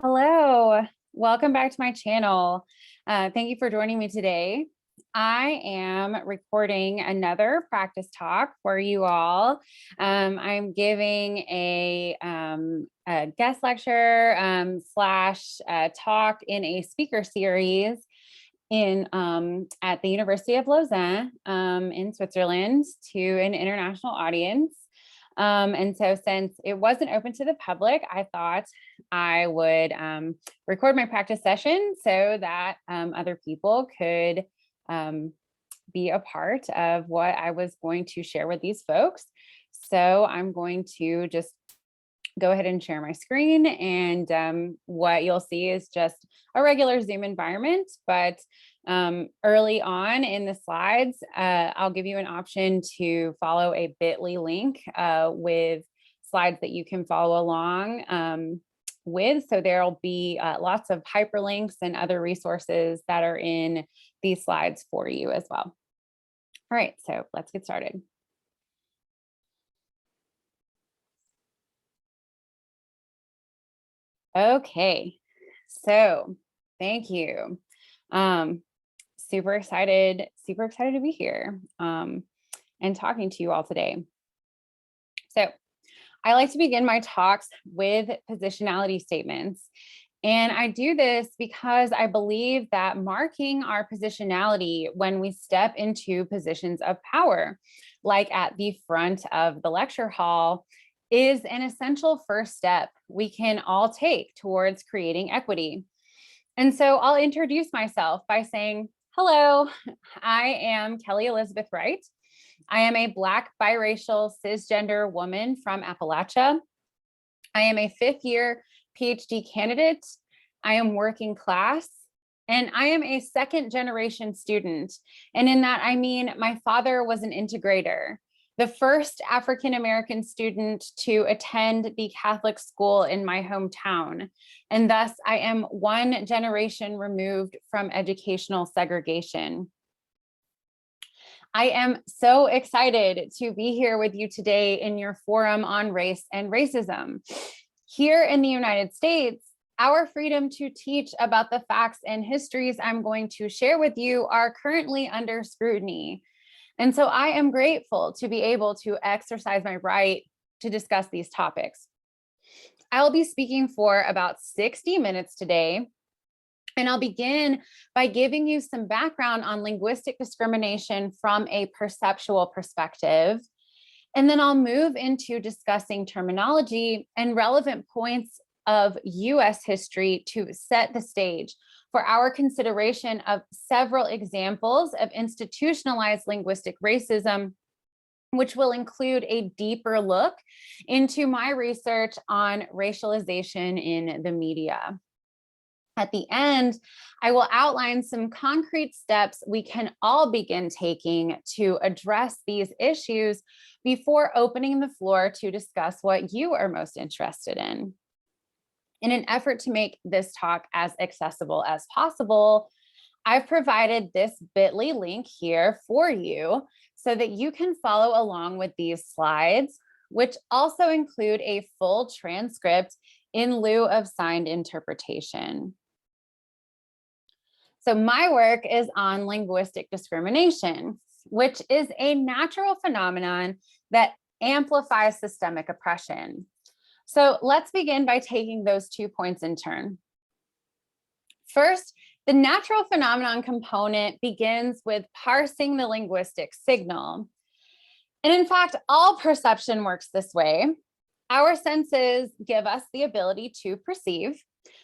Hello, welcome back to my channel. Thank you for joining me today. I am recording another practice talk for you all. I'm giving a guest lecture slash talk in a speaker series at the University of Lausanne in Switzerland to an international audience. And so since it wasn't open to the public, I thought I would record my practice session so that other people could be a part of what I was going to share with these folks. So I'm going to just go ahead and share my screen, and what you'll see is just a regular Zoom environment, but early on in the slides, I'll give you an option to follow a bit.ly link with slides that you can follow along with. So there'll be lots of hyperlinks and other resources that are in these slides for you as well. All right, so let's get started. Okay, so thank you. Super excited to be here and talking to you all today. So I like to begin my talks with positionality statements. And I do this because I believe that marking our positionality when we step into positions of power, like at the front of the lecture hall, is an essential first step we can all take towards creating equity. And so I'll introduce myself by saying, hello, I am Kelly Elizabeth Wright. I am a Black biracial cisgender woman from Appalachia. I am a fifth-year PhD candidate. I am working class, and I am a second-generation student. And in that, I mean, my father was an integrator, the first African-American student to attend the Catholic school in my hometown. And thus, I am one generation removed from educational segregation. I am so excited to be here with you today in your forum on race and racism. Here in the United States, our freedom to teach about the facts and histories I'm going to share with you are currently under scrutiny. And so I am grateful to be able to exercise my right to discuss these topics. I'll be speaking for about 60 minutes today. And I'll begin by giving you some background on linguistic discrimination from a perceptual perspective. And then I'll move into discussing terminology and relevant points of US history to set the stage for our consideration of several examples of institutionalized linguistic racism, which will include a deeper look into my research on racialization in the media. At the end, I will outline some concrete steps we can all begin taking to address these issues before opening the floor to discuss what you are most interested in. In an effort to make this talk as accessible as possible, I've provided this bit.ly link here for you so that you can follow along with these slides, which also include a full transcript in lieu of signed interpretation. So my work is on linguistic discrimination, which is a natural phenomenon that amplifies systemic oppression. So let's begin by taking those 2 points in turn. First, the natural phenomenon component begins with parsing the linguistic signal. And in fact, all perception works this way. Our senses give us the ability to perceive.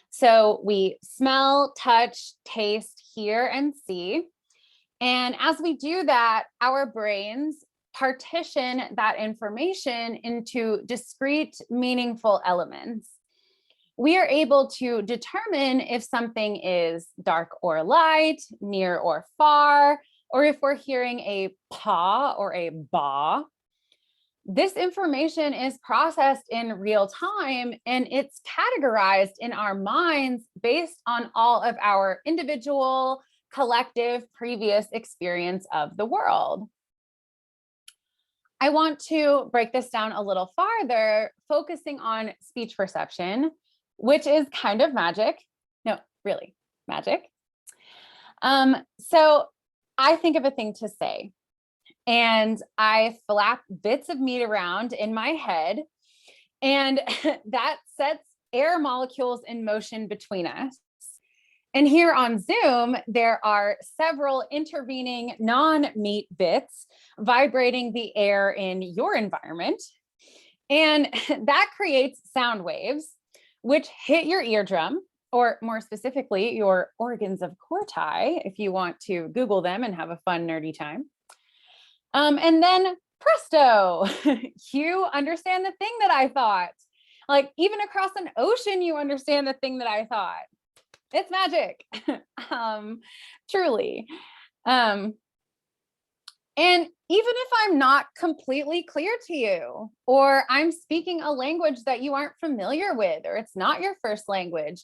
So we smell, touch, taste, hear, and see. And as we do that, our brains partition that information into discrete, meaningful elements. We are able to determine if something is dark or light, near or far, or if we're hearing a paw or a ba. This information is processed in real time, and it's categorized in our minds based on all of our individual, collective, previous experience of the world. I want to break this down a little farther, focusing on speech perception, which is kind of magic. No, really magic. So I think of a thing to say, and I flap bits of meat around in my head, and that sets air molecules in motion between us. And here on Zoom, there are several intervening non-meat bits vibrating the air in your environment. And that creates sound waves, which hit your eardrum, or more specifically, your organs of corti, if you want to Google them and have a fun, nerdy time. And then presto, you understand the thing that I thought. Like, even across an ocean, you understand the thing that I thought. It's magic, truly. And even if I'm not completely clear to you, or I'm speaking a language that you aren't familiar with, or it's not your first language,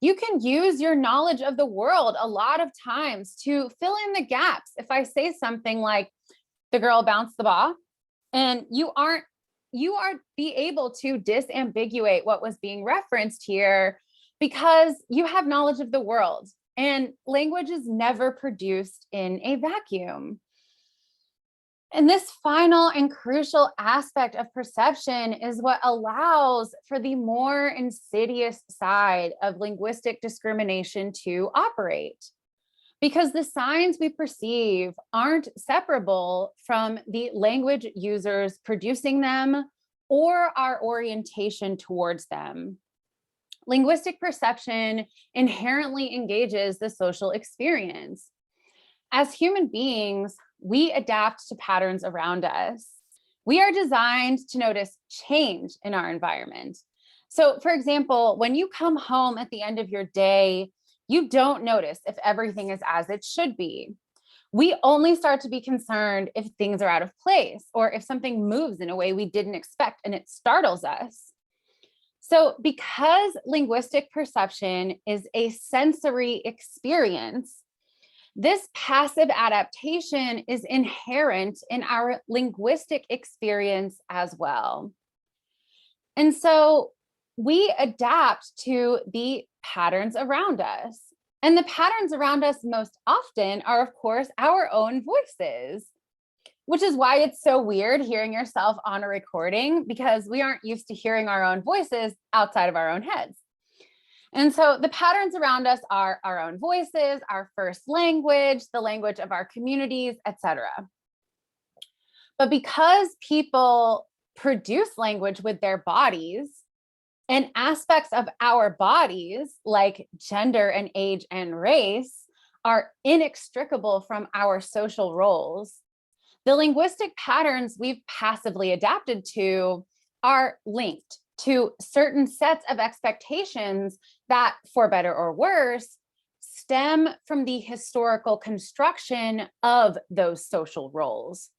you can use your knowledge of the world a lot of times to fill in the gaps. If I say something like, the girl bounced the ball, and you are be able to disambiguate what was being referenced here, because you have knowledge of the world, and language is never produced in a vacuum. And this final and crucial aspect of perception is what allows for the more insidious side of linguistic discrimination to operate, because the signs we perceive aren't separable from the language users producing them or our orientation towards them. Linguistic perception inherently engages the social experience. As human beings, we adapt to patterns around us. We are designed to notice change in our environment. So, for example, when you come home at the end of your day, you don't notice if everything is as it should be. We only start to be concerned if things are out of place, or if something moves in a way we didn't expect and it startles us. So, because linguistic perception is a sensory experience, this passive adaptation is inherent in our linguistic experience as well. And so we adapt to the patterns around us. And the patterns around us most often are, of course, our own voices, which is why it's so weird hearing yourself on a recording, because we aren't used to hearing our own voices outside of our own heads. And so the patterns around us are our own voices, our first language, the language of our communities, etc. But because people produce language with their bodies, and aspects of our bodies, like gender and age and race, are inextricable from our social roles, the linguistic patterns we've passively adapted to are linked to certain sets of expectations that, for better or worse, stem from the historical construction of those social roles.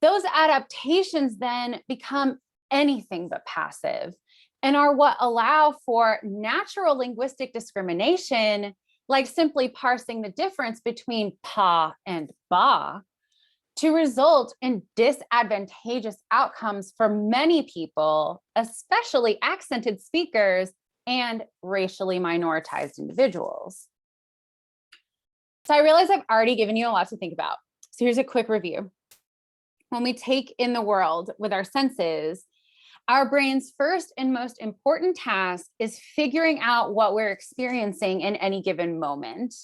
Those adaptations then become anything but passive, and are what allow for natural linguistic discrimination, like simply parsing the difference between pa and ba, to result in disadvantageous outcomes for many people, especially accented speakers and racially minoritized individuals. So I realize I've already given you a lot to think about. So here's a quick review. When we take in the world with our senses, our brain's first and most important task is figuring out what we're experiencing in any given moment.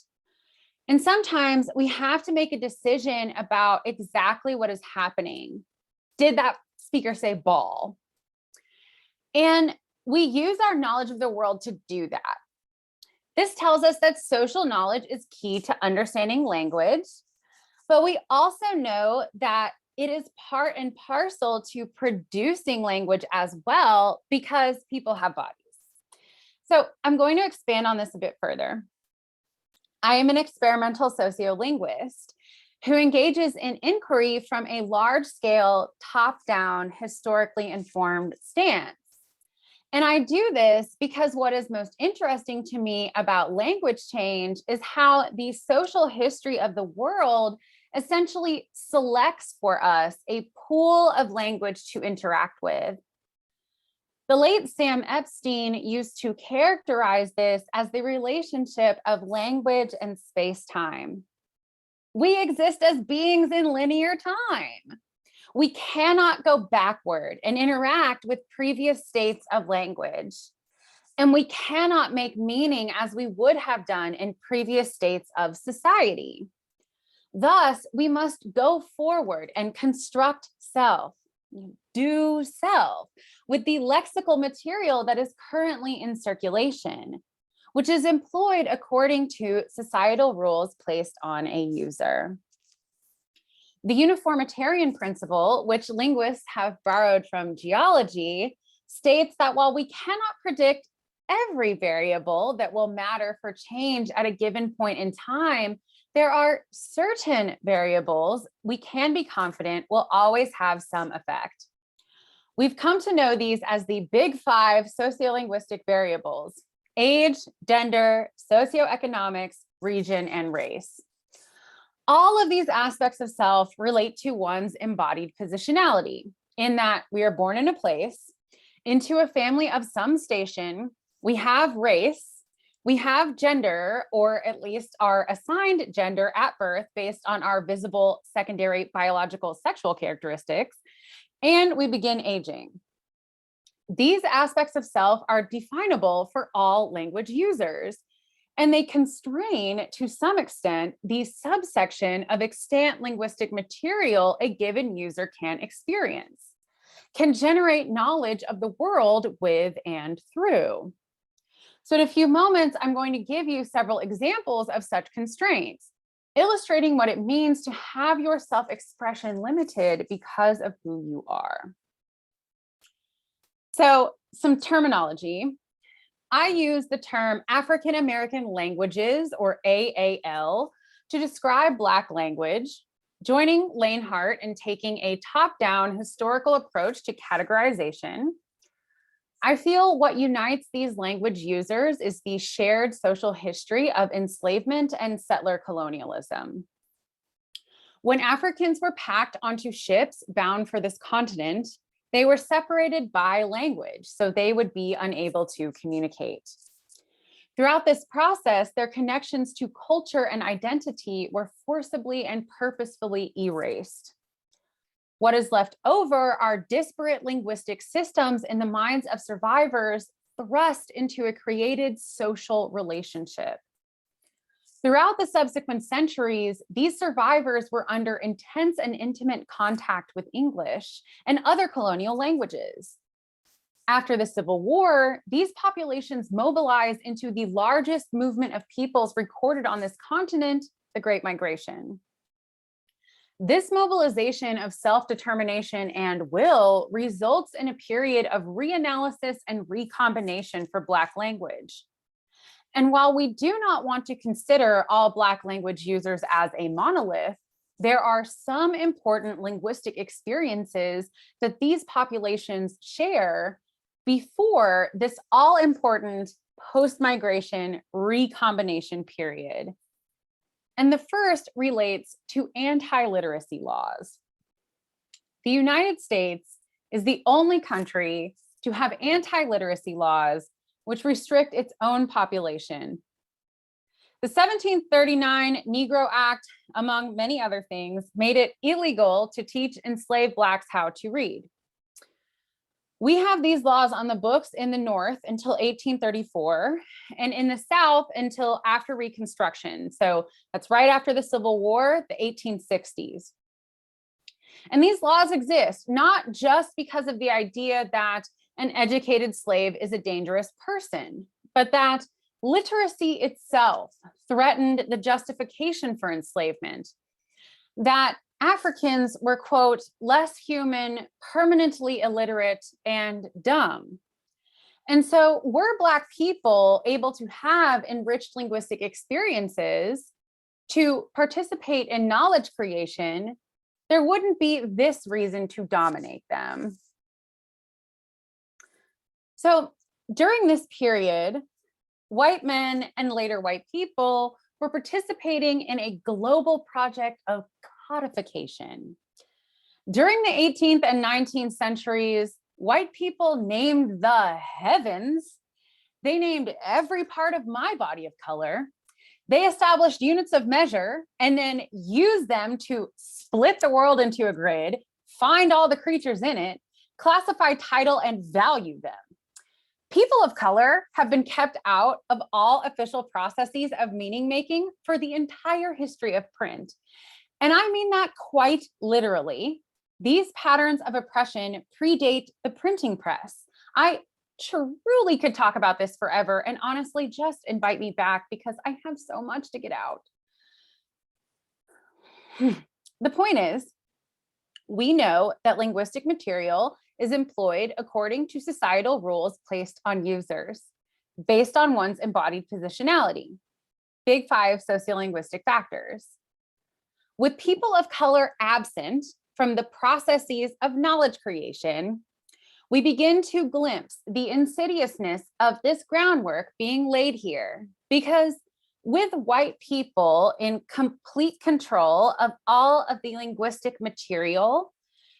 And sometimes we have to make a decision about exactly what is happening. Did that speaker say ball? And we use our knowledge of the world to do that. This tells us that social knowledge is key to understanding language, but we also know that it is part and parcel to producing language as well, because people have bodies. So I'm going to expand on this a bit further. I am an experimental sociolinguist who engages in inquiry from a large-scale, top-down, historically informed stance. And I do this because what is most interesting to me about language change is how the social history of the world essentially selects for us a pool of language to interact with. The late Sam Epstein used to characterize this as the relationship of language and space-time. We exist as beings in linear time. We cannot go backward and interact with previous states of language. And we cannot make meaning as we would have done in previous states of society. Thus, we must go forward and construct self, do self, with the lexical material that is currently in circulation, which is employed according to societal rules placed on a user. The uniformitarian principle, which linguists have borrowed from geology, states that while we cannot predict every variable that will matter for change at a given point in time, there are certain variables we can be confident will always have some effect. We've come to know these as the big five sociolinguistic variables: age, gender, socioeconomics, region, and race. All of these aspects of self relate to one's embodied positionality, in that we are born in a place, into a family of some station, we have race, we have gender, or at least our assigned gender at birth based on our visible secondary biological sexual characteristics, and we begin aging. These aspects of self are definable for all language users, and they constrain to some extent the subsection of extant linguistic material a given user can experience, can generate knowledge of the world with and through. So in a few moments, I'm going to give you several examples of such constraints, illustrating what it means to have your self-expression limited because of who you are. So some terminology. I use the term African American languages, or AAL, to describe Black language, joining Lanehart in taking a top-down historical approach to categorization. I feel what unites these language users is the shared social history of enslavement and settler colonialism. When Africans were packed onto ships bound for this continent, they were separated by language, so they would be unable to communicate. Throughout this process, their connections to culture and identity were forcibly and purposefully erased. What is left over are disparate linguistic systems in the minds of survivors thrust into a created social relationship. Throughout the subsequent centuries, these survivors were under intense and intimate contact with English and other colonial languages. After the Civil War, these populations mobilized into the largest movement of peoples recorded on this continent, the Great Migration. This mobilization of self-determination and will results in a period of reanalysis and recombination for Black language. And while we do not want to consider all Black language users as a monolith, there are some important linguistic experiences that these populations share before this all-important post-migration recombination period. And the first relates to anti-literacy laws. The United States is the only country to have anti-literacy laws which restrict its own population. The 1739 Negro Act, among many other things, made it illegal to teach enslaved Blacks how to read. We have these laws on the books in the North until 1834, and in the South until after Reconstruction. So that's right after the Civil War, the 1860s. And these laws exist not just because of the idea that an educated slave is a dangerous person, but that literacy itself threatened the justification for enslavement, that Africans were, quote, less human, permanently illiterate, and dumb. And so were Black people able to have enriched linguistic experiences to participate in knowledge creation, there wouldn't be this reason to dominate them. So during this period, white men and later white people were participating in a global project of codification. During the 18th and 19th centuries, white people named the heavens. They named every part of my body of color. They established units of measure and then used them to split the world into a grid, find all the creatures in it, classify, title, and value them. People of color have been kept out of all official processes of meaning making for the entire history of print. And I mean that quite literally. These patterns of oppression predate the printing press. I truly could talk about this forever, and honestly, just invite me back because I have so much to get out. The point is, we know that linguistic material is employed according to societal rules placed on users based on one's embodied positionality, big five sociolinguistic factors. With people of color absent from the processes of knowledge creation, we begin to glimpse the insidiousness of this groundwork being laid here, because with white people in complete control of all of the linguistic material,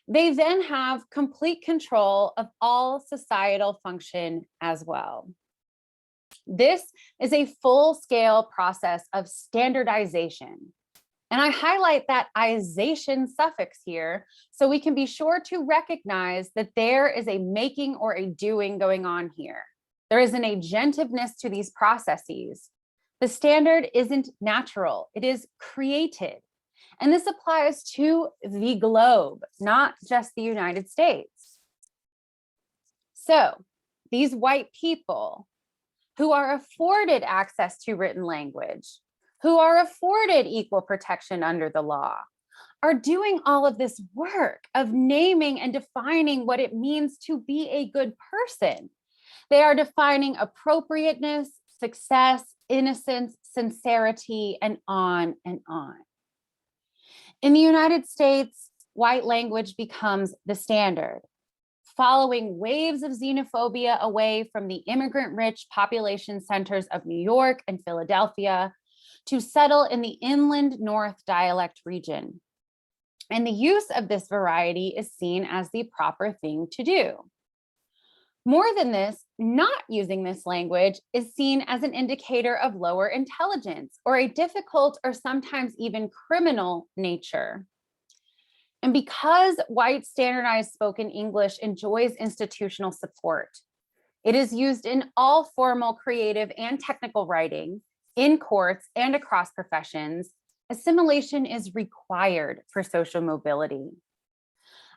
they then have complete control of all societal function as well. This is a full-scale process of standardization. And I highlight that ization suffix here so we can be sure to recognize that there is a making or a doing going on here. There is an agentiveness to these processes. The standard isn't natural, it is created. And this applies to the globe, not just the United States. So these white people who are afforded access to written language, who are afforded equal protection under the law, are doing all of this work of naming and defining what it means to be a good person. They are defining appropriateness, success, innocence, sincerity, and on and on. In the United States, white language becomes the standard, following waves of xenophobia away from the immigrant-rich population centers of New York and Philadelphia to settle in the inland North dialect region. And the use of this variety is seen as the proper thing to do. More than this, not using this language is seen as an indicator of lower intelligence or a difficult or sometimes even criminal nature. And because white standardized spoken English enjoys institutional support, it is used in all formal, creative, and technical writing, in courts and across professions. Assimilation is required for social mobility.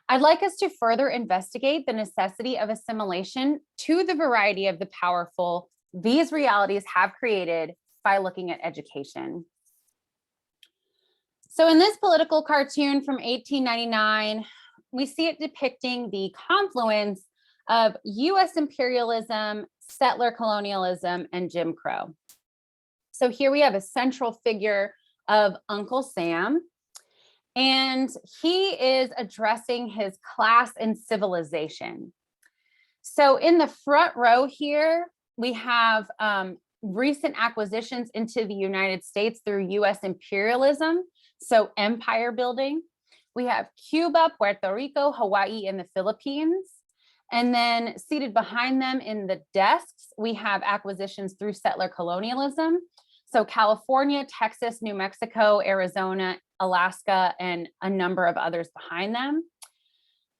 I'd like us to further investigate the necessity of assimilation to the variety of the powerful these realities have created by looking at education. So in this political cartoon from 1899, we see it depicting the confluence of US imperialism, settler colonialism, and Jim Crow. So here we have a central figure of Uncle Sam, and he is addressing his class and civilization. So in the front row here, we have recent acquisitions into the United States through US imperialism, so empire building. We have Cuba, Puerto Rico, Hawaii, and the Philippines. And then seated behind them in the desks, we have acquisitions through settler colonialism. So California, Texas, New Mexico, Arizona, Alaska, and a number of others behind them.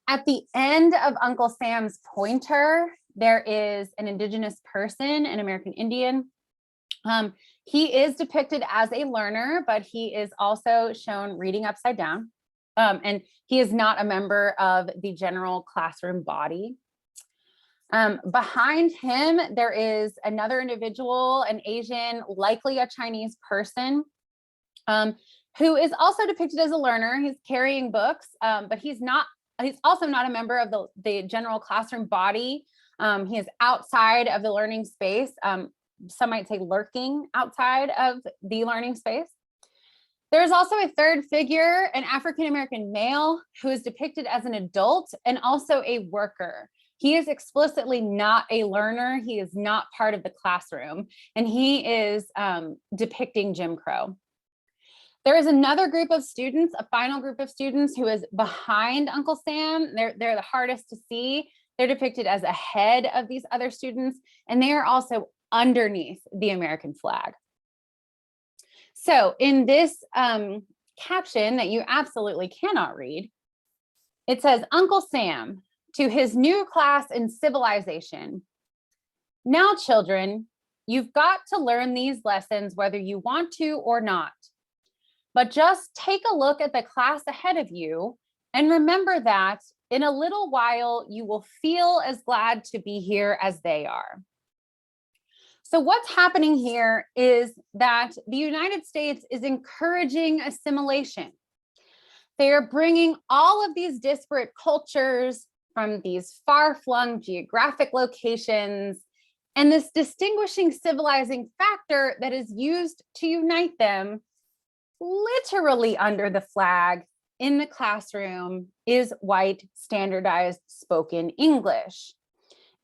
At the end of Uncle Sam's pointer, there is an indigenous person, an American Indian. He is depicted as a learner, but he is also shown reading upside down. And he is not a member of the general classroom body. Behind him, there is another individual, an Asian, likely a Chinese person, who is also depicted as a learner. He's carrying books, but he's also not a member of the general classroom body. He is outside of the learning space. Some might say lurking outside of the learning space. There's also a third figure, an African-American male, who is depicted as an adult and also a worker. He is explicitly not a learner. He is not part of the classroom, and he is depicting Jim Crow. There is another group of students, a final group of students who is behind Uncle Sam. They're the hardest to see. They're depicted as ahead of these other students, and they are also underneath the American flag. So in this caption that you absolutely cannot read, it says, Uncle Sam, to his new class in civilization. Now, children, you've got to learn these lessons whether you want to or not. But just take a look at the class ahead of you and remember that in a little while, you will feel as glad to be here as they are. So what's happening here is that the United States is encouraging assimilation. They are bringing all of these disparate cultures from these far-flung geographic locations and this distinguishing civilizing factor that is used to unite them literally under the flag in the classroom is white standardized spoken English.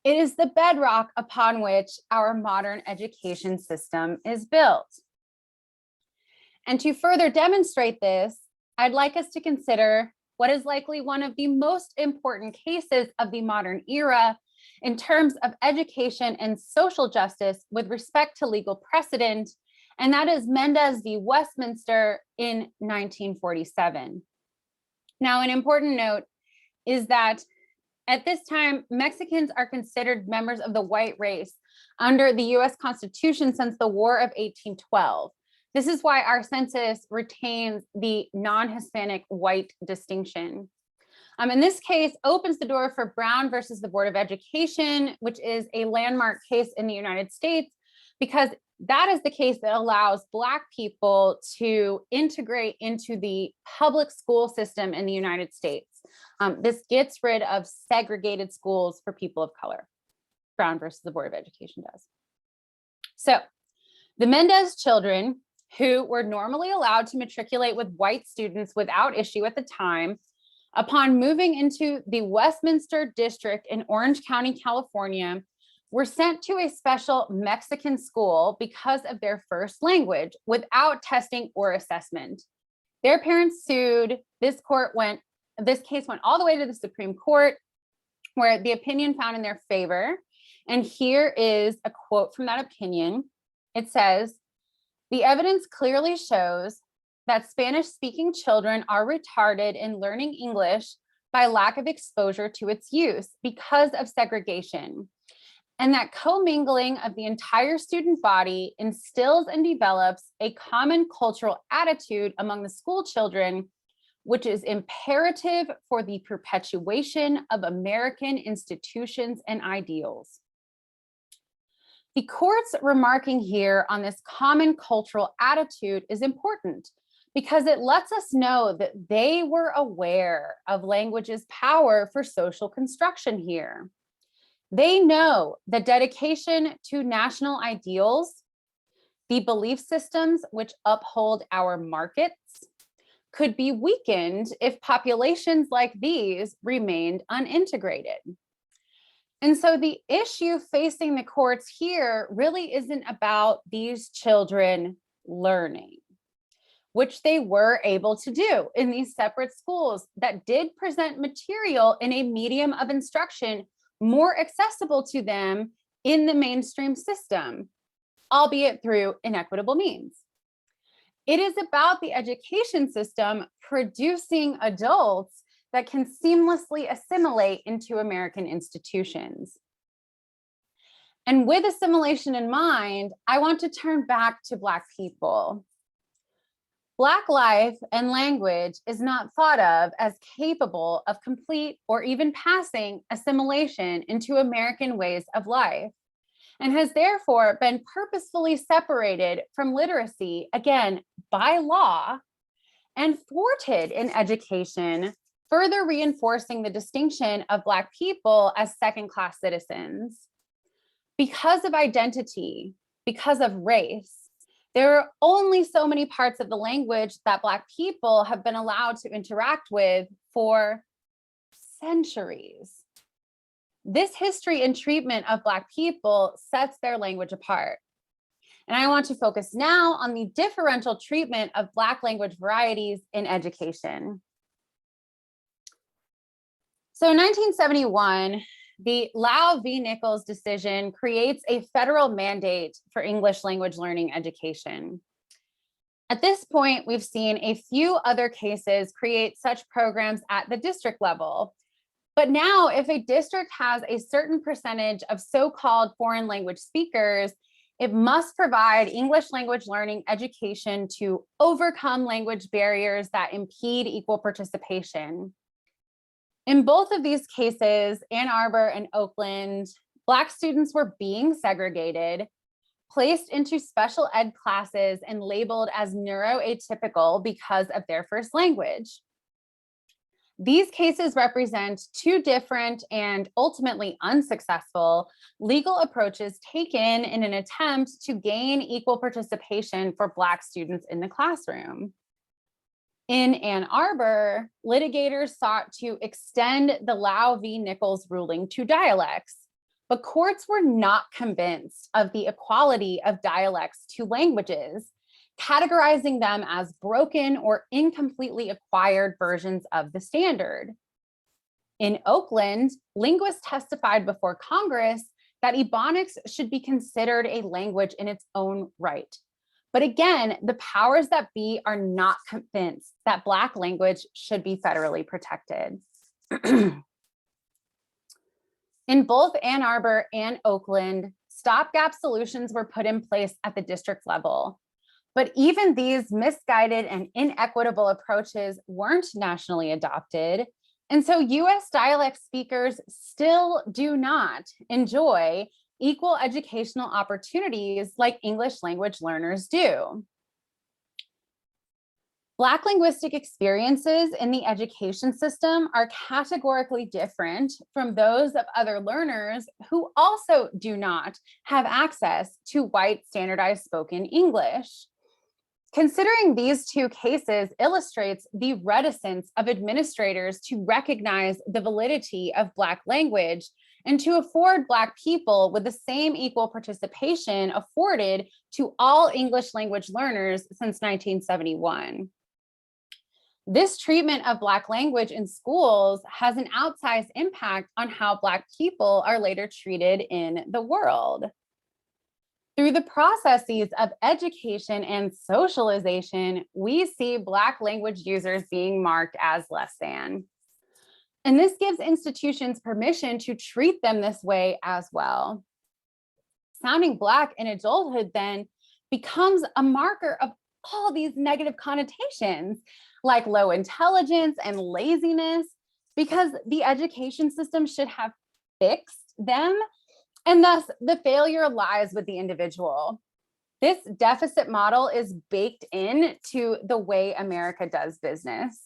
It is the bedrock upon which our modern education system is built. And to further demonstrate this, I'd like us to consider what is likely one of the most important cases of the modern era in terms of education and social justice with respect to legal precedent, and that is Mendez v. Westminster in 1947. Now, an important note is that at this time, Mexicans are considered members of the white race under the US Constitution since the War of 1812. This is why our census retains the non-Hispanic white distinction. In this case, opens the door for Brown versus the Board of Education, which is a landmark case in the United States, because that is the case that allows Black people to integrate into the public school system in the United States. This gets rid of segregated schools for people of color. Brown versus the Board of Education does. So the Mendez children, who were normally allowed to matriculate with white students without issue at the time, upon moving into the Westminster district in Orange County, California, were sent to a special Mexican school because of their first language without testing or assessment. Their parents sued. This case went all the way to the Supreme Court, where the opinion found in their favor. And here is a quote from that opinion. It says, "The evidence clearly shows that Spanish-speaking children are retarded in learning English by lack of exposure to its use because of segregation, and that commingling of the entire student body instills and develops a common cultural attitude among the school children, which is imperative for the perpetuation of American institutions and ideals." The court's remarking here on this common cultural attitude is important because it lets us know that they were aware of language's power for social construction here. They know the dedication to national ideals, the belief systems which uphold our markets, could be weakened if populations like these remained unintegrated. And so the issue facing the courts here really isn't about these children learning, which they were able to do in these separate schools that did present material in a medium of instruction more accessible to them in the mainstream system, albeit through inequitable means. It is about the education system producing adults that can seamlessly assimilate into American institutions. And with assimilation in mind, I want to turn back to Black people. Black life and language is not thought of as capable of complete or even passing assimilation into American ways of life, and has therefore been purposefully separated from literacy, again, by law, and thwarted in education, further reinforcing the distinction of Black people as second-class citizens. Because of identity, because of race, there are only so many parts of the language that Black people have been allowed to interact with for centuries. This history and treatment of Black people sets their language apart. And I want to focus now on the differential treatment of Black language varieties in education. So in 1971, the Lau v. Nichols decision creates a federal mandate for English language learning education. At this point, we've seen a few other cases create such programs at the district level. But now, if a district has a certain percentage of so-called foreign language speakers, it must provide English language learning education to overcome language barriers that impede equal participation. In both of these cases, Ann Arbor and Oakland, Black students were being segregated, placed into special ed classes, and labeled as neuroatypical because of their first language. These cases represent two different and ultimately unsuccessful legal approaches taken in an attempt to gain equal participation for Black students in the classroom. In Ann Arbor, litigators sought to extend the Lau v. Nichols ruling to dialects, but courts were not convinced of the equality of dialects to languages, categorizing them as broken or incompletely acquired versions of the standard. In Oakland, linguists testified before Congress that Ebonics should be considered a language in its own right. But again, the powers that be are not convinced that Black language should be federally protected. In both Ann Arbor and Oakland, stopgap solutions were put in place at the district level. But even these misguided and inequitable approaches weren't nationally adopted. And so US dialect speakers still do not enjoy equal educational opportunities like English language learners do. Black linguistic experiences in the education system are categorically different from those of other learners who also do not have access to white standardized spoken English. Considering these two cases illustrates the reticence of administrators to recognize the validity of Black language and to afford Black people with the same equal participation afforded to all English language learners since 1971. This treatment of Black language in schools has an outsized impact on how Black people are later treated in the world. Through the processes of education and socialization, we see Black language users being marked as less than. And this gives institutions permission to treat them this way as well. Sounding Black in adulthood then becomes a marker of all these negative connotations like low intelligence and laziness, because the education system should have fixed them, and thus the failure lies with the individual. This deficit model is baked into the way America does business.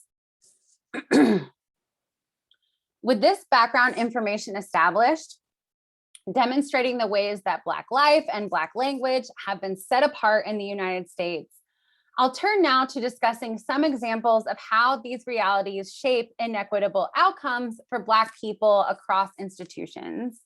With this background information established, demonstrating the ways that Black life and Black language have been set apart in the United States, I'll turn now to discussing some examples of how these realities shape inequitable outcomes for Black people across institutions.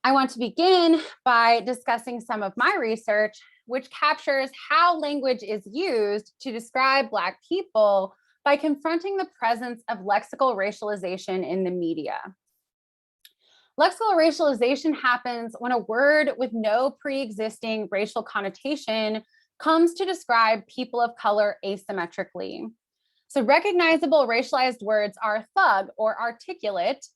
I want to begin by discussing some of my research, which captures how language is used to describe Black people by confronting the presence of lexical racialization in the media. Lexical racialization happens when a word with no pre-existing racial connotation comes to describe people of color asymmetrically. So recognizable racialized words are thug or articulate,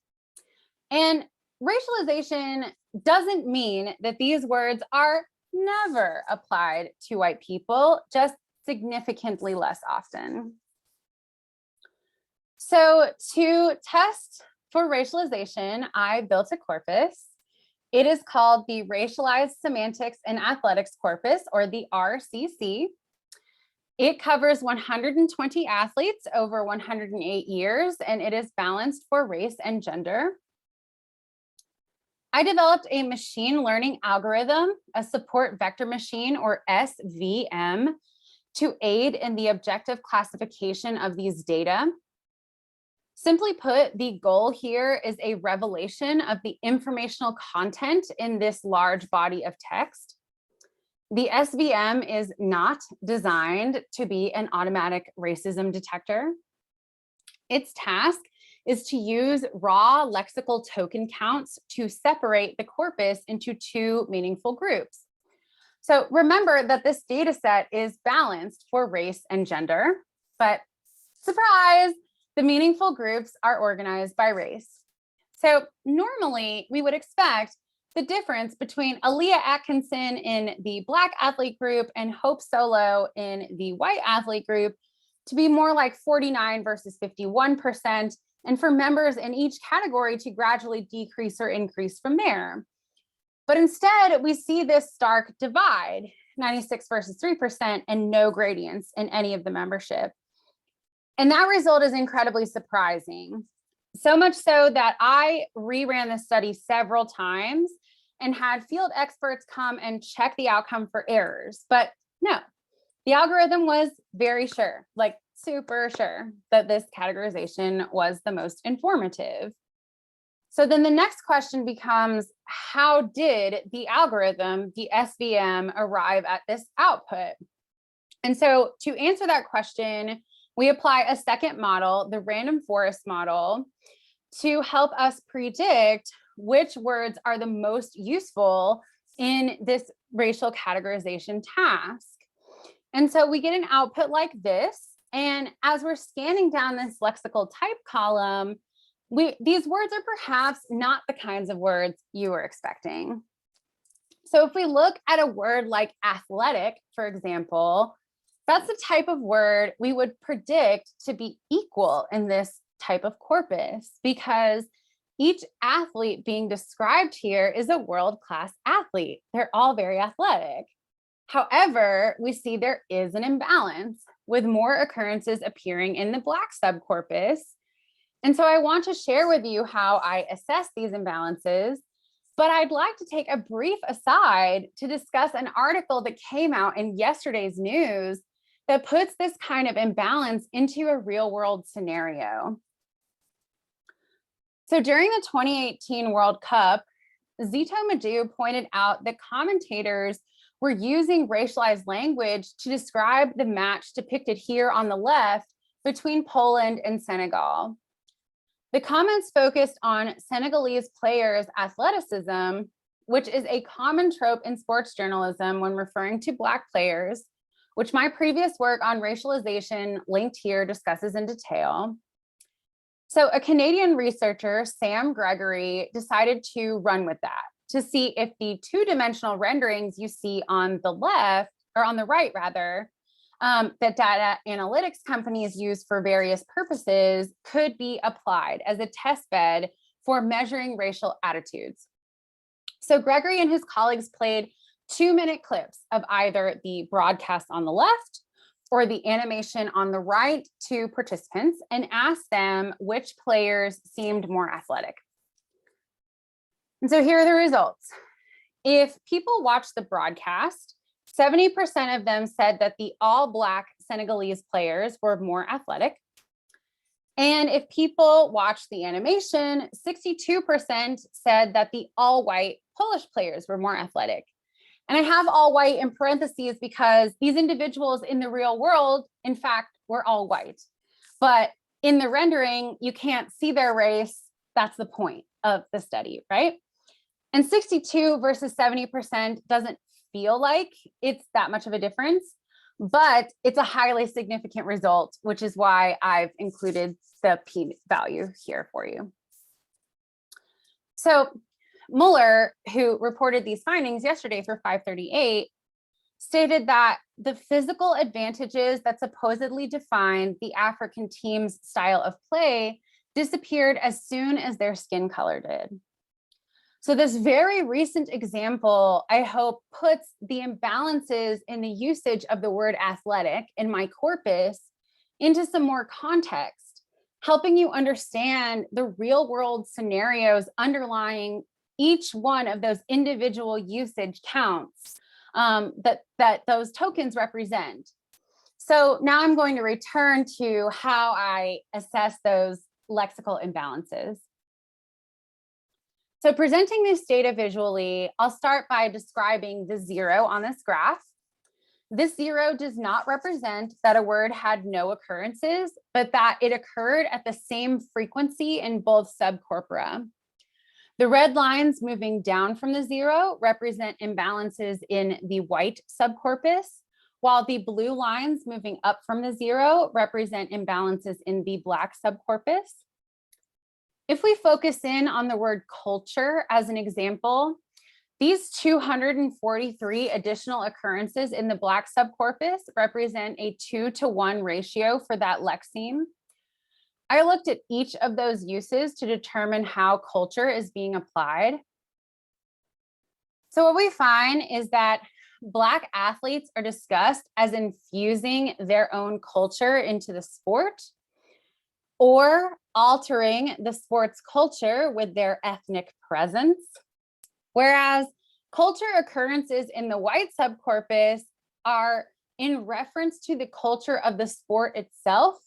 and racialization doesn't mean that these words are never applied to white people, just significantly less often. So to test for racialization, I built a corpus. It is called the Racialized Semantics and Athletics Corpus, or the RCC. It covers 120 athletes over 108 years, and it is balanced for race and gender. I developed a machine learning algorithm, a support vector machine, or SVM, to aid in the objective classification of these data. Simply put, the goal here is a revelation of the informational content in this large body of text. The SVM is not designed to be an automatic racism detector. Its task is to use raw lexical token counts to separate the corpus into two meaningful groups. So remember that this data set is balanced for race and gender, but surprise, the meaningful groups are organized by race. So normally we would expect the difference between Aaliyah Atkinson in the Black athlete group and Hope Solo in the white athlete group to be more like 49 versus 51%, and for members in each category to gradually decrease or increase from there. But instead, we see this stark divide, 96 versus 3%, and no gradients in any of the membership. And that result is incredibly surprising. So much so that I reran the study several times and had field experts come and check the outcome for errors. But no, the algorithm was very sure, like super sure, that this categorization was the most informative. So then the next question becomes, how did the algorithm, the SVM, arrive at this output? And so to answer that question, we apply a second model, the random forest model, to help us predict which words are the most useful in this racial categorization task. And so we get an output like this. And as we're scanning down this lexical type column, these words are perhaps not the kinds of words you were expecting. So if we look at a word like athletic, for example, that's the type of word we would predict to be equal in this type of corpus, because each athlete being described here is a world-class athlete. They're all very athletic. However, we see there is an imbalance with more occurrences appearing in the Black subcorpus. And so I want to share with you how I assess these imbalances, but I'd like to take a brief aside to discuss an article that came out in yesterday's news that puts this kind of imbalance into a real world scenario. So during the 2018 World Cup, Zito Madhu pointed out that commentators were using racialized language to describe the match depicted here on the left between Poland and Senegal. The comments focused on Senegalese players' athleticism, which is a common trope in sports journalism when referring to Black players, which my previous work on racialization linked here discusses in detail. So a Canadian researcher, Sam Gregory, decided to run with that to see if the two-dimensional renderings you see on the left, or on the right rather, that data analytics companies use for various purposes could be applied as a test bed for measuring racial attitudes. So Gregory and his colleagues played 2-minute clips of either the broadcast on the left or the animation on the right to participants and asked them which players seemed more athletic. And so here are the results. If people watched the broadcast, 70% of them said that the all Black Senegalese players were more athletic. And if people watched the animation, 62% said that the all white Polish players were more athletic. And I have all white in parentheses because these individuals in the real world, in fact, were all white. But in the rendering, you can't see their race. That's the point of the study, right? And 62 versus 70% doesn't feel like it's that much of a difference, but it's a highly significant result, which is why I've included the p value here for you. So Mueller, who reported these findings yesterday for 538, stated that the physical advantages that supposedly defined the African team's style of play disappeared as soon as their skin color did. So this very recent example, I hope, puts the imbalances in the usage of the word athletic in my corpus into some more context, helping you understand the real world scenarios underlying each one of those individual usage counts that those tokens represent. So now I'm going to return to how I assess those lexical imbalances. So presenting this data visually, I'll start by describing the 0 on this graph. This 0 does not represent that a word had no occurrences, but that it occurred at the same frequency in both subcorpora. The red lines moving down from the 0 represent imbalances in the white subcorpus, while the blue lines moving up from the 0 represent imbalances in the black subcorpus. If we focus in on the word culture as an example, these 243 additional occurrences in the black subcorpus represent a 2-to-1 ratio for that lexeme. I looked at each of those uses to determine how culture is being applied. So what we find is that Black athletes are discussed as infusing their own culture into the sport or altering the sport's culture with their ethnic presence. Whereas culture occurrences in the white subcorpus are in reference to the culture of the sport itself,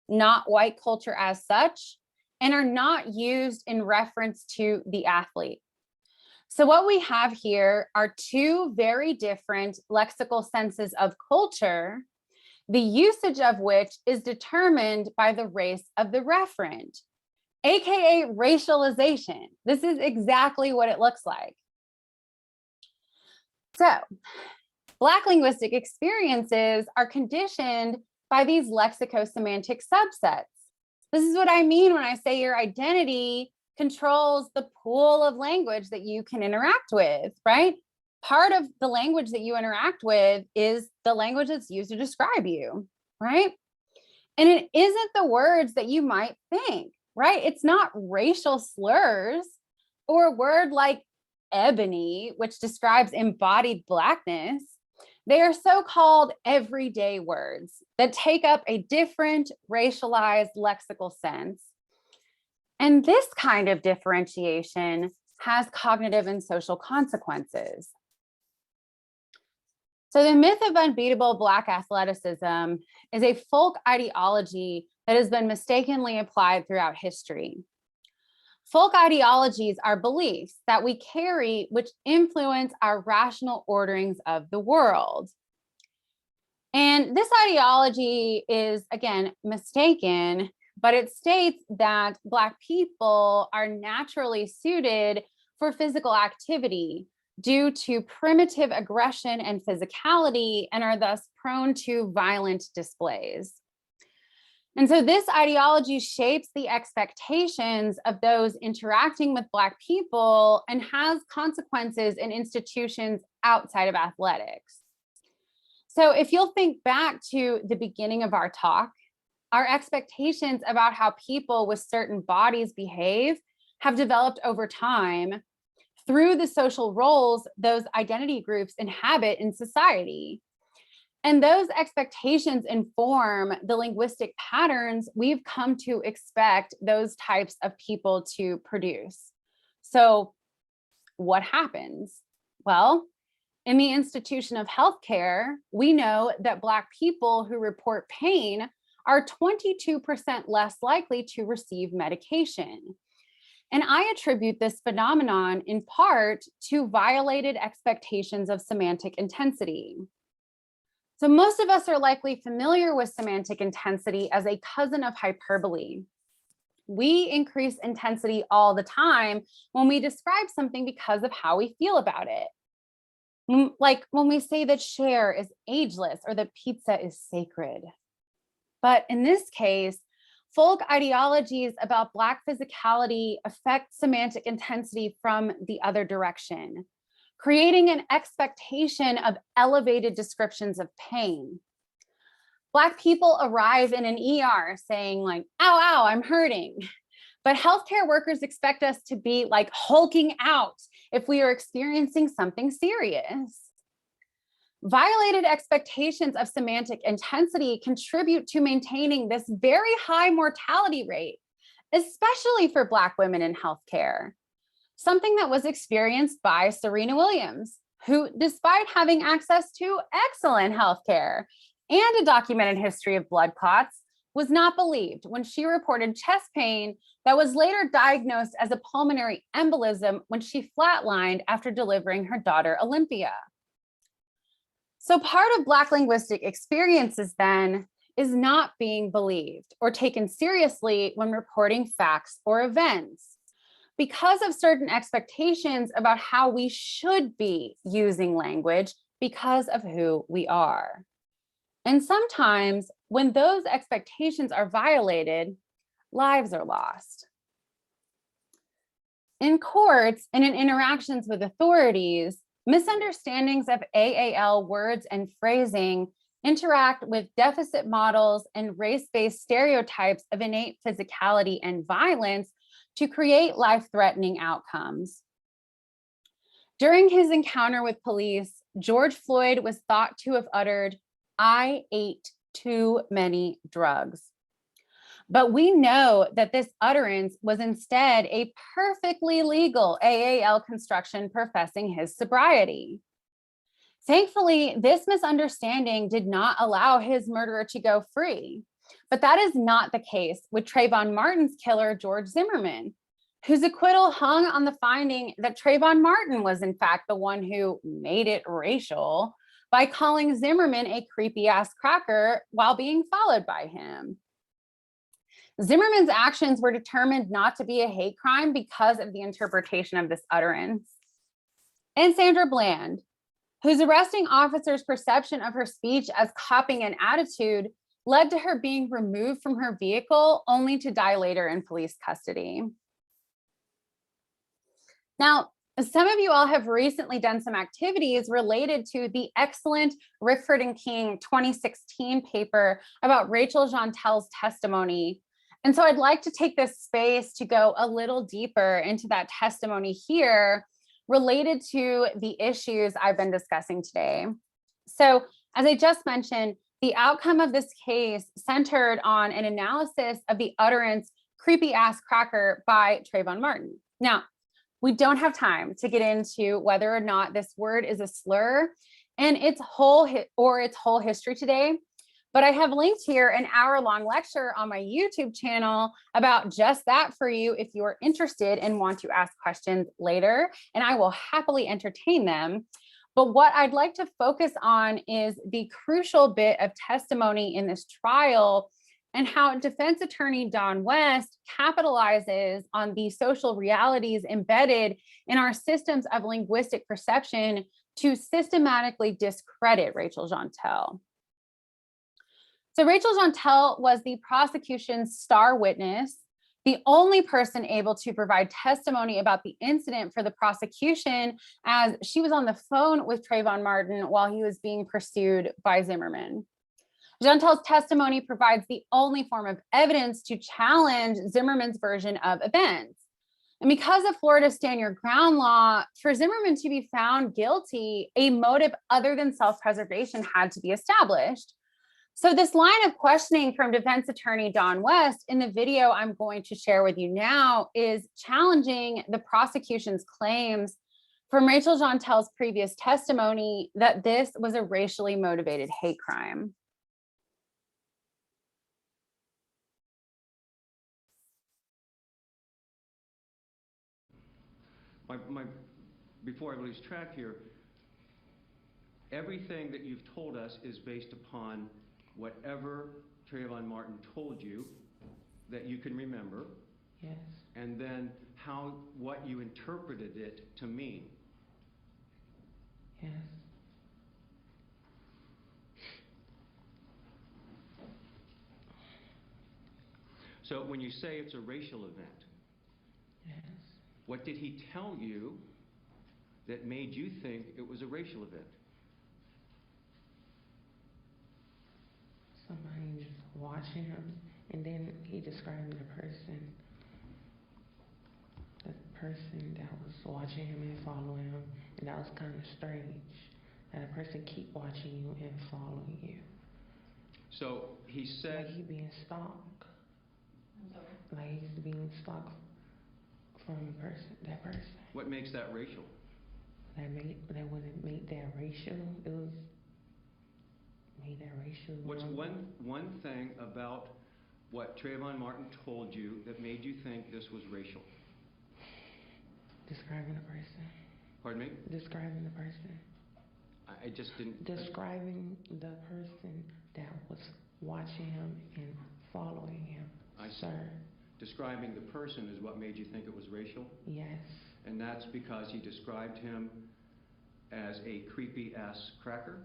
not white culture as such, and are not used in reference to the athlete. So what we have here are two very different lexical senses of culture, the usage of which is determined by the race of the referent, aka racialization. This is exactly what it looks like. So, Black linguistic experiences are conditioned by these lexicosemantic subsets. This is what I mean when I say your identity controls the pool of language that you can interact with, right? Part of the language that you interact with is the language that's used to describe you, right? And it isn't the words that you might think, right? It's not racial slurs or a word like ebony, which describes embodied Blackness. They are so-called everyday words that take up a different racialized lexical sense. And this kind of differentiation has cognitive and social consequences. So the myth of unbeatable Black athleticism is a folk ideology that has been mistakenly applied throughout history. Folk ideologies are beliefs that we carry which influence our rational orderings of the world. And this ideology is, again, mistaken, but it states that Black people are naturally suited for physical activity due to primitive aggression and physicality and are thus prone to violent displays. And so this ideology shapes the expectations of those interacting with Black people and has consequences in institutions outside of athletics. So if you'll think back to the beginning of our talk, our expectations about how people with certain bodies behave have developed over time through the social roles those identity groups inhabit in society. And those expectations inform the linguistic patterns we've come to expect those types of people to produce. So what happens? Well, in the institution of healthcare, we know that Black people who report pain are 22% less likely to receive medication. And I attribute this phenomenon in part to violated expectations of semantic intensity. So most of us are likely familiar with semantic intensity as a cousin of hyperbole. We increase intensity all the time when we describe something because of how we feel about it. Like when we say that Cher is ageless or that pizza is sacred. But in this case, folk ideologies about Black physicality affect semantic intensity from the other direction, creating an expectation of elevated descriptions of pain. Black people arrive in an ER saying like, ow, ow, I'm hurting. But healthcare workers expect us to be like hulking out if we are experiencing something serious. Violated expectations of semantic intensity contribute to maintaining this very high mortality rate, especially for Black women in healthcare. Something that was experienced by Serena Williams, who, despite having access to excellent healthcare and a documented history of blood clots, was not believed when she reported chest pain that was later diagnosed as a pulmonary embolism when she flatlined after delivering her daughter Olympia. So part of Black linguistic experiences then is not being believed or taken seriously when reporting facts or events because of certain expectations about how we should be using language because of who we are. And sometimes when those expectations are violated, lives are lost. In courts and in interactions with authorities, misunderstandings of AAL words and phrasing interact with deficit models and race-based stereotypes of innate physicality and violence to create life-threatening outcomes. During his encounter with police, George Floyd was thought to have uttered, "I ate too many drugs." But we know that this utterance was instead a perfectly legal AAL construction professing his sobriety. Thankfully, this misunderstanding did not allow his murderer to go free. But that is not the case with Trayvon Martin's killer, George Zimmerman, whose acquittal hung on the finding that Trayvon Martin was in fact the one who made it racial by calling Zimmerman a creepy ass cracker while being followed by him. Zimmerman's actions were determined not to be a hate crime because of the interpretation of this utterance. And Sandra Bland, whose arresting officer's perception of her speech as copying an attitude led to her being removed from her vehicle only to die later in police custody. Now, some of you all have recently done some activities related to the excellent Rickford and King 2016 paper about Rachel Jeantel's testimony. And so I'd like to take this space to go a little deeper into that testimony here related to the issues I've been discussing today. So as I just mentioned, the outcome of this case centered on an analysis of the utterance "creepy ass cracker" by Trayvon Martin. Now, we don't have time to get into whether or not this word is a slur and its whole history today. But I have linked here an hour-long lecture on my YouTube channel about just that for you if you are interested and want to ask questions later, and I will happily entertain them. But what I'd like to focus on is the crucial bit of testimony in this trial and how defense attorney Don West capitalizes on the social realities embedded in our systems of linguistic perception to systematically discredit Rachel Jeantel. So Rachel Jeantel was the prosecution's star witness, the only person able to provide testimony about the incident for the prosecution, as she was on the phone with Trayvon Martin while he was being pursued by Zimmerman. Jeantel's testimony provides the only form of evidence to challenge Zimmerman's version of events. And because of Florida's stand your ground law, for Zimmerman to be found guilty, a motive other than self-preservation had to be established. So this line of questioning from defense attorney Don West in the video I'm going to share with you now is challenging the prosecution's claims from Rachel Jeantel's previous testimony that this was a racially motivated hate crime. Before I lose track here, everything that you've told us is based upon whatever Trayvon Martin told you that you can remember. Yes. And then what you interpreted it to mean. Yes. So when you say it's a racial event, Yes. what did he tell you that made you think it was a racial event? Somebody was watching him, and then he described the person that was watching him and following him, and that was kind of strange, that a person keep watching you and following you. So he said... Like he being stalked. Like he's being stalked from that person. What makes that racial? That wouldn't make that racial. It was made that racial. What's one thing about what Trayvon Martin told you that made you think this was racial? Describing the person. Pardon me? Describing the person. I just didn't. Describing the person that was watching him and following him, sir. Describing the person is what made you think it was racial? Yes. And that's because he described him as a creepy ass cracker?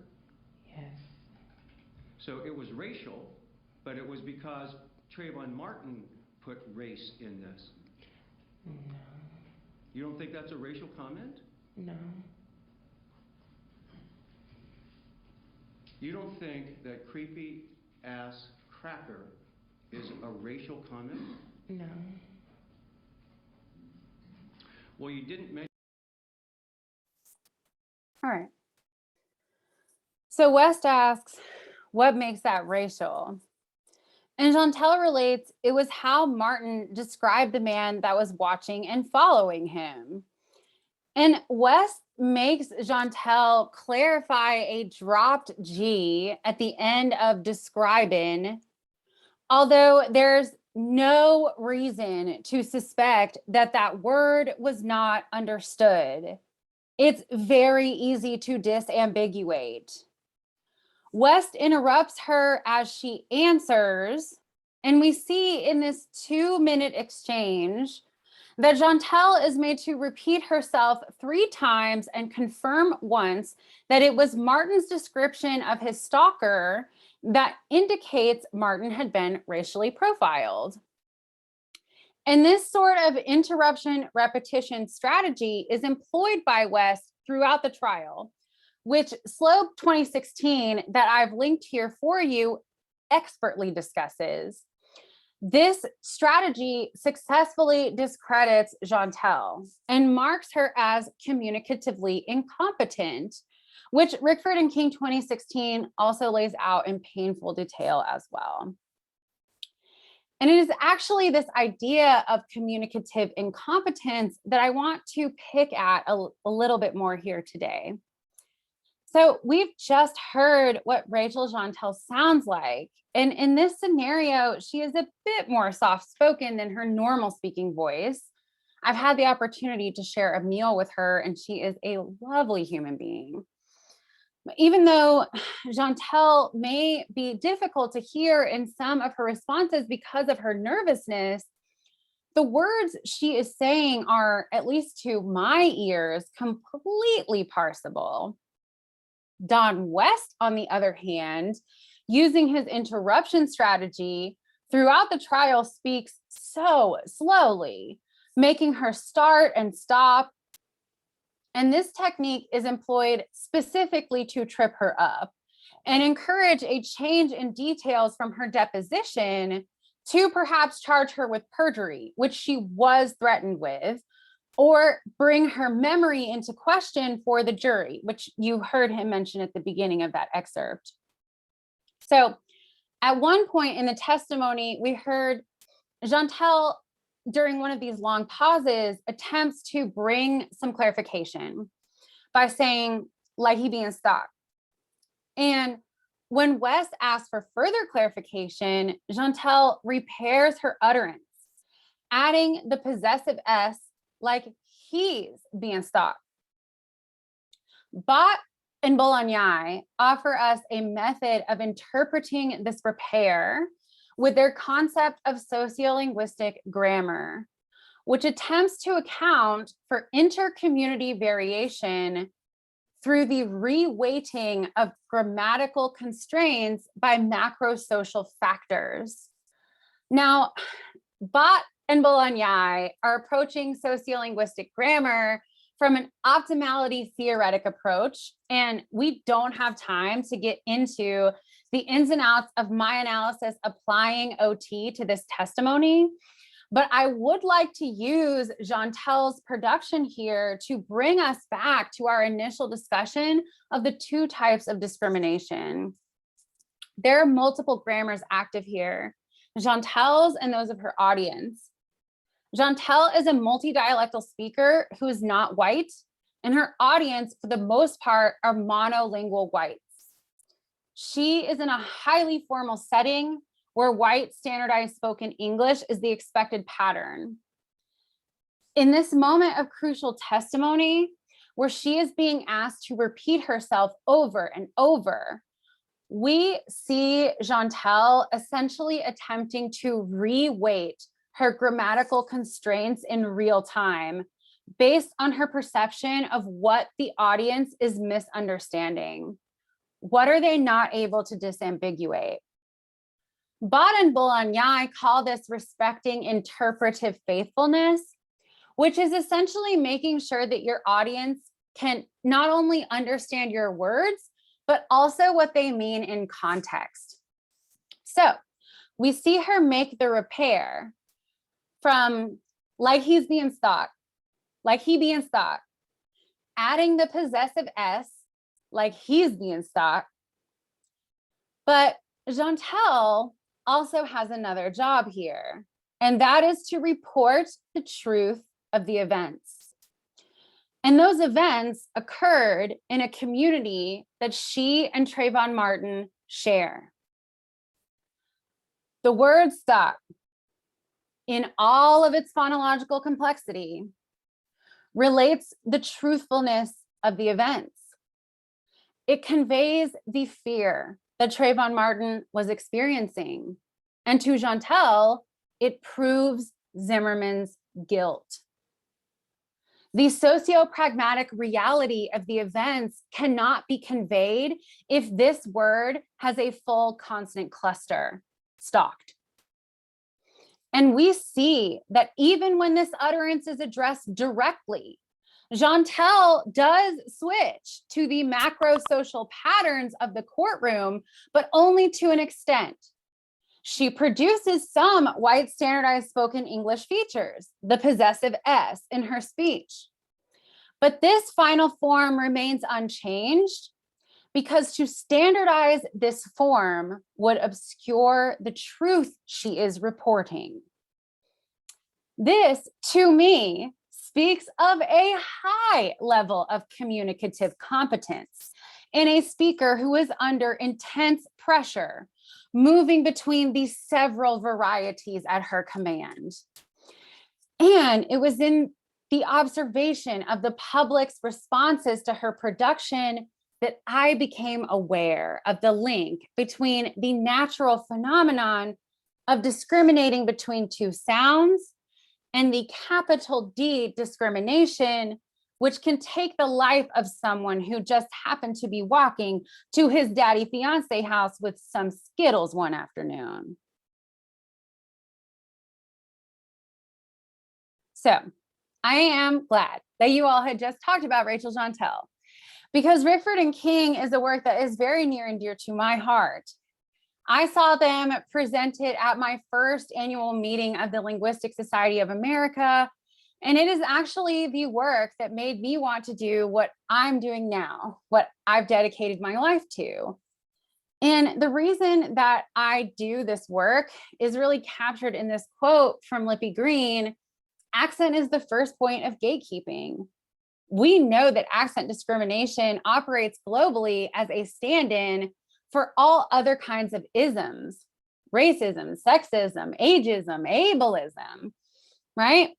Yes. So it was racial, but it was because Trayvon Martin put race in this. No. You don't think that's a racial comment? No. You don't think that creepy ass cracker is a racial comment? No. Well, you didn't mention. All right. So West asks, what makes that racial? And Chantel relates, it was how Martin described the man that was watching and following him. And West makes Chantel clarify a dropped G at the end of describing, although there's no reason to suspect that that word was not understood. It's very easy to disambiguate. West interrupts her as she answers, and we see in this 2-minute exchange that Chantel is made to repeat herself 3 times and confirm once that it was Martin's description of his stalker that indicates Martin had been racially profiled. And this sort of interruption repetition strategy is employed by West throughout the trial, which Slope 2016 that I've linked here for you expertly discusses. This strategy successfully discredits Chantel and marks her as communicatively incompetent, which Rickford and King 2016 also lays out in painful detail as well. And it is actually this idea of communicative incompetence that I want to pick at a little bit more here today. So we've just heard what Rachel Chantel sounds like. And in this scenario, she is a bit more soft-spoken than her normal speaking voice. I've had the opportunity to share a meal with her, and she is a lovely human being. Even though Chantel may be difficult to hear in some of her responses because of her nervousness, the words she is saying are, at least to my ears, completely parsable. Don West, on the other hand, using his interruption strategy throughout the trial, speaks so slowly, making her start and stop. And this technique is employed specifically to trip her up and encourage a change in details from her deposition to perhaps charge her with perjury, which she was threatened with, or bring her memory into question for the jury, which you heard him mention at the beginning of that excerpt. So at one point in the testimony, we heard Chantel, during one of these long pauses, attempts to bring some clarification by saying, like he being stalked. And when Wes asks for further clarification, Chantel repairs her utterance, adding the possessive S, like he's being stalked. Bott and Bolognai offer us a method of interpreting this repair with their concept of sociolinguistic grammar, which attempts to account for inter-community variation through the reweighting of grammatical constraints by macro-social factors. Now, Bott and Bolognai are approaching sociolinguistic grammar from an optimality theoretic approach, and we don't have time to get into the ins and outs of my analysis applying OT to this testimony, but I would like to use Chantel's production here to bring us back to our initial discussion of the 2 types of discrimination. There are multiple grammars active here, Chantel's and those of her audience. Chantel is a multi-dialectal speaker who is not white, and her audience, for the most part, are monolingual whites. She is in a highly formal setting where white standardized spoken English is the expected pattern. In this moment of crucial testimony, where she is being asked to repeat herself over and over, we see Jeantel essentially attempting to re-weight her grammatical constraints in real time based on her perception of what the audience is misunderstanding. What are they not able to disambiguate? Bott and Boulagnais call this respecting interpretive faithfulness, which is essentially making sure that your audience can not only understand your words, but also what they mean in context. So we see her make the repair from like he's being stock, like he being stock, adding the possessive S, like he's being stock. But Jeantel also has another job here, and that is to report the truth of the events. And those events occurred in a community that she and Trayvon Martin share. The word stock, in all of its phonological complexity, relates the truthfulness of the events. It conveys the fear that Trayvon Martin was experiencing. And to Jeantel, it proves Zimmerman's guilt. The socio-pragmatic reality of the events cannot be conveyed if this word has a full consonant cluster, stalked. And we see that even when this utterance is addressed directly, Jeantel does switch to the macro social patterns of the courtroom, but only to an extent. She produces some white standardized spoken English features, the possessive S in her speech. But this final form remains unchanged because to standardize this form would obscure the truth she is reporting. This, to me, speaks of a high level of communicative competence in a speaker who is under intense pressure, moving between these several varieties at her command. And it was in the observation of the public's responses to her production that I became aware of the link between the natural phenomenon of discriminating between two sounds and the capital D discrimination, which can take the life of someone who just happened to be walking to his daddy fiance house with some Skittles one afternoon. So I am glad that you all had just talked about Rachel Jeantel, because Rickford and King is a work that is very near and dear to my heart. I saw them presented at my first annual meeting of the Linguistic Society of America, and it is actually the work that made me want to do what I'm doing now, what I've dedicated my life to. And the reason that I do this work is really captured in this quote from Lippy Green: accent is the first point of gatekeeping. We know that accent discrimination operates globally as a stand-in for all other kinds of isms, racism, sexism, ageism, ableism, right?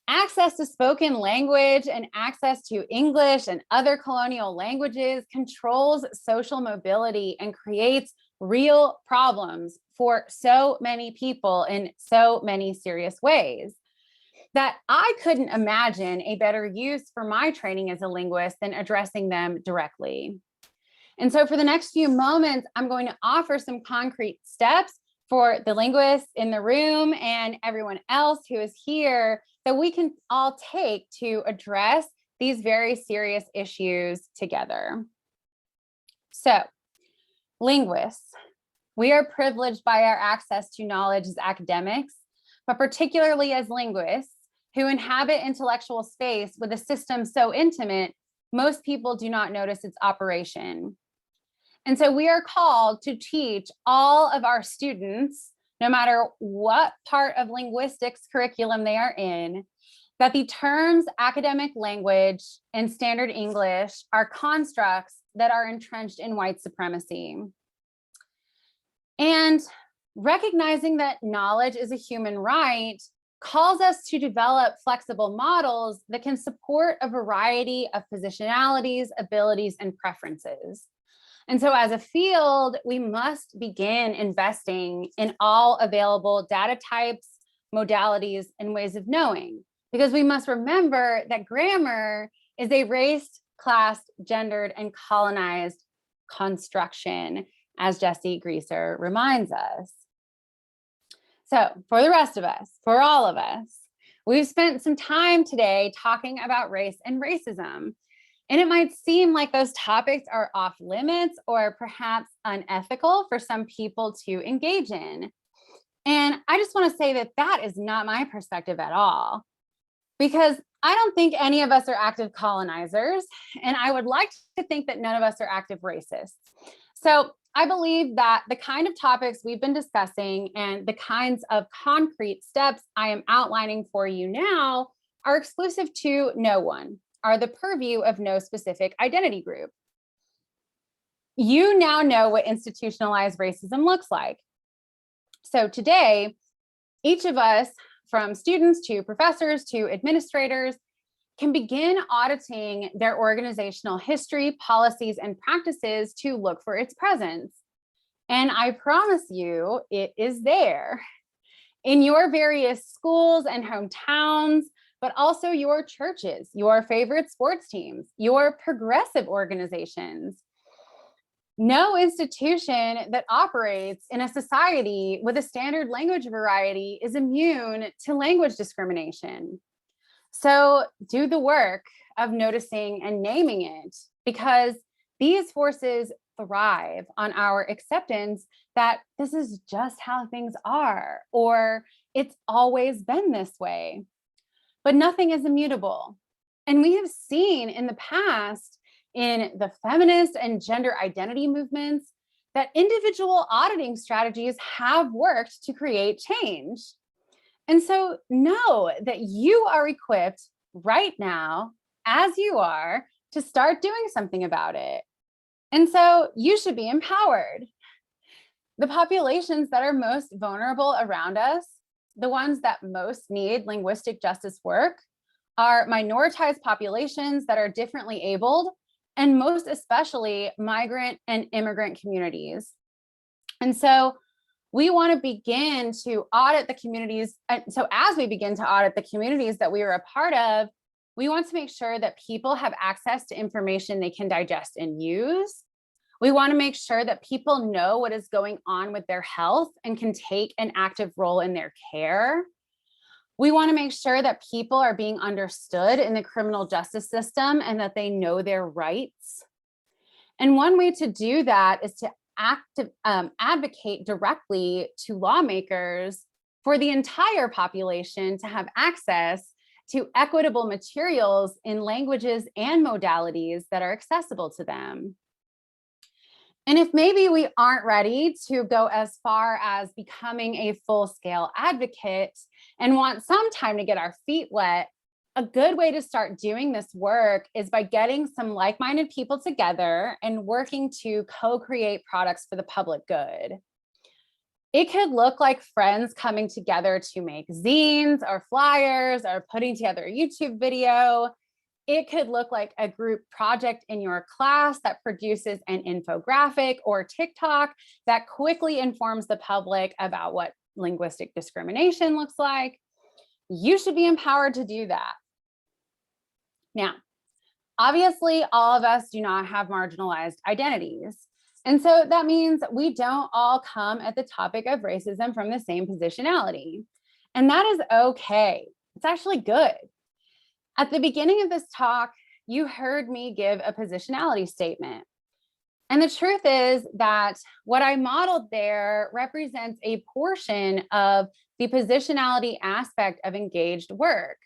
Access to spoken language and access to English and other colonial languages controls social mobility and creates real problems for so many people in so many serious ways that I couldn't imagine a better use for my training as a linguist than addressing them directly. And so for the next few moments, I'm going to offer some concrete steps for the linguists in the room and everyone else who is here that we can all take to address these very serious issues together. So, linguists, we are privileged by our access to knowledge as academics, but particularly as linguists who inhabit intellectual space with a system so intimate, most people do not notice its operation. And so we are called to teach all of our students, no matter what part of linguistics curriculum they are in, that the terms academic language and standard English are constructs that are entrenched in white supremacy. And recognizing that knowledge is a human right calls us to develop flexible models that can support a variety of positionalities, abilities, and preferences. And so as a field, we must begin investing in all available data types, modalities, and ways of knowing, because we must remember that grammar is a race, classed, gendered, and colonized construction, as Jesse Greaser reminds us. So for the rest of us, for all of us, we've spent some time today talking about race and racism. And it might seem like those topics are off limits or perhaps unethical for some people to engage in. And I just want to say that that is not my perspective at all, because I don't think any of us are active colonizers, and I would like to think that none of us are active racists. So I believe that the kind of topics we've been discussing and the kinds of concrete steps I am outlining for you now are exclusive to no one, are the purview of no specific identity group. You now know what institutionalized racism looks like. So today, each of us, from students to professors to administrators, can begin auditing their organizational history, policies, and practices to look for its presence. And I promise you, it is there in your various schools and hometowns, but also your churches, your favorite sports teams, your progressive organizations. No institution that operates in a society with a standard language variety is immune to language discrimination. So do the work of noticing and naming it, because these forces thrive on our acceptance that this is just how things are, or it's always been this way. But nothing is immutable. And we have seen in the past in the feminist and gender identity movements that individual auditing strategies have worked to create change. And so know that you are equipped right now, as you are, to start doing something about it. And so you should be empowered. The populations that are most vulnerable around us, the ones that most need linguistic justice work, are minoritized populations that are differently abled, and most especially migrant and immigrant communities. And so we want to begin to audit the communities. So as we begin to audit the communities that we are a part of, we want to make sure that people have access to information they can digest and use. We want to make sure that people know what is going on with their health and can take an active role in their care. We want to make sure that people are being understood in the criminal justice system and that they know their rights. And one way to do that is to advocate directly to lawmakers for the entire population to have access to equitable materials in languages and modalities that are accessible to them. And if maybe we aren't ready to go as far as becoming a full-scale advocate and want some time to get our feet wet, a good way to start doing this work is by getting some like-minded people together and working to co-create products for the public good. It could look like friends coming together to make zines or flyers or putting together a YouTube video. It could look like a group project in your class that produces an infographic or TikTok that quickly informs the public about what linguistic discrimination looks like. You should be empowered to do that. Now, obviously, all of us do not have marginalized identities. And so that means we don't all come at the topic of racism from the same positionality. And that is okay. It's actually good. At the beginning of this talk, you heard me give a positionality statement. And the truth is that what I modeled there represents a portion of the positionality aspect of engaged work,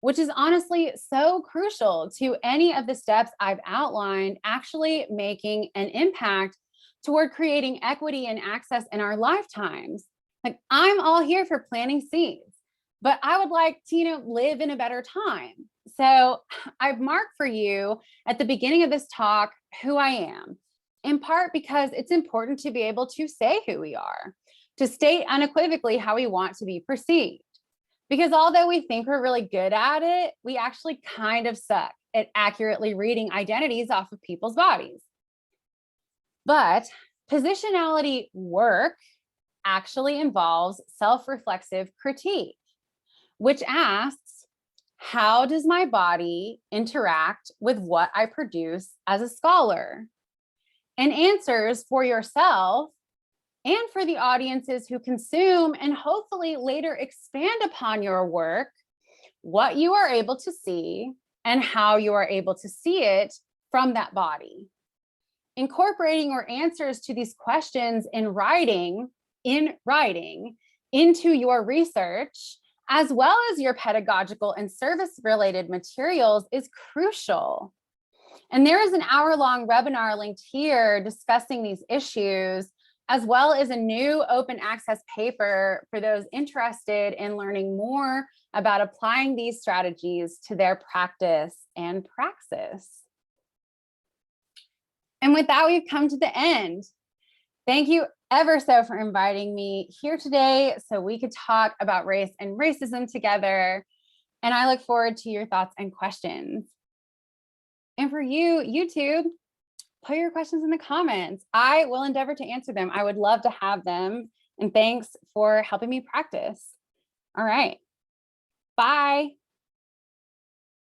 which is honestly so crucial to any of the steps I've outlined actually making an impact toward creating equity and access in our lifetimes. Like, I'm all here for planting seeds, but I would like to, live in a better time. So I've marked for you at the beginning of this talk who I am, in part because it's important to be able to say who we are, to state unequivocally how we want to be perceived. Because although we think we're really good at it, we actually kind of suck at accurately reading identities off of people's bodies. But positionality work actually involves self-reflexive critique, which asks, how does my body interact with what I produce as a scholar? And answers for yourself and for the audiences who consume and hopefully later expand upon your work, what you are able to see and how you are able to see it from that body. Incorporating your answers to these questions in writing into your research, as well as your pedagogical and service-related materials, is crucial. And there is an hour-long webinar linked here discussing these issues, as well as a new open access paper for those interested in learning more about applying these strategies to their practice and praxis. And with that, we've come to the end. Thank you ever so for inviting me here today so we could talk about race and racism together. And I look forward to your thoughts and questions. And for you, YouTube, put your questions in the comments. I will endeavor to answer them. I would love to have them. And thanks for helping me practice. All right. Bye.